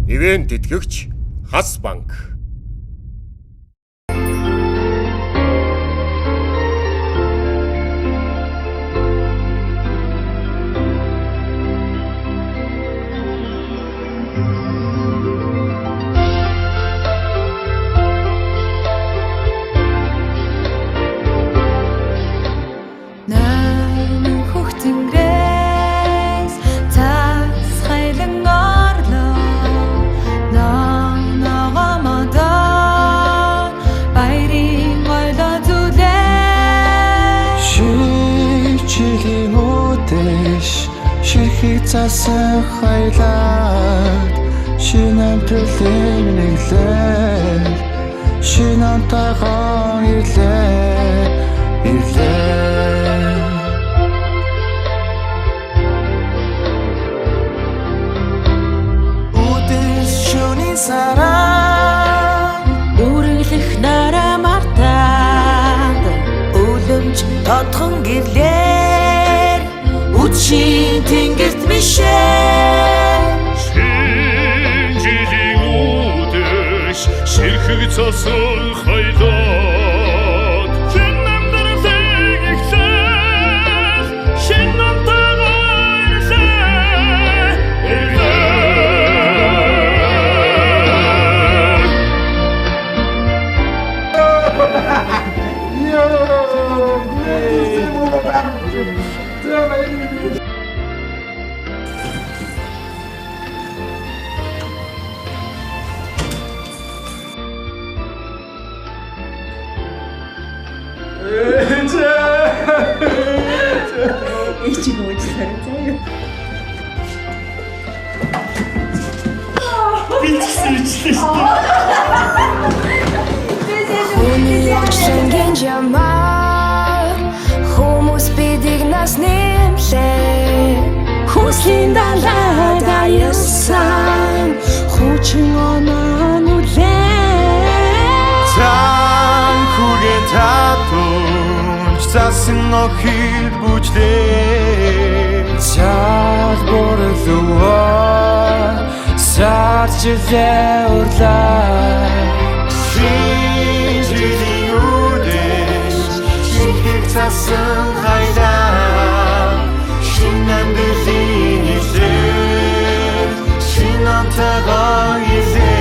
Ивент тэтгэгч Хас банк. Ширхэг цасан хайлаад шинэ амтлын нэглээ шинэ амтайхан ирлээ Үдэс шөнийн сараа Үргэлэх нараа мартаад Үлэмж тодхон гэрлээ Үчийн тэнгэрт мишээ Шинжилийн үдэш ширхэг цасан хайлаад Хэн намдарсыг ихсэл Шин намтайгаар ирлээ Эчиг уучлаарай заяа. Би ч гэсэн ичлээ шүү дээ. Хүний огчсангийн жамаар Хүмүүс бидийг нас нэмлээ Хүслийн далайд аясан Хүчин оноо нүлээ Цан хүрээ татууч засан охид бүжлээ Цаад борлоо Сарч илээ урлаа Шинжилийн үдэш Шинхэг цасан хайлаа Шинэ амтлын нэглээ Шинэ амтайхан ирлээ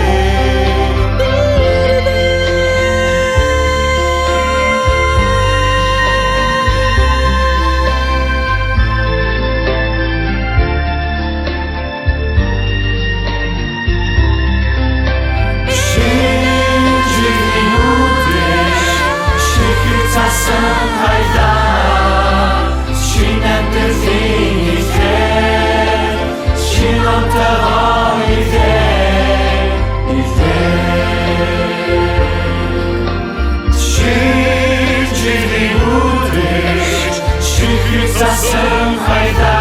Засан хайда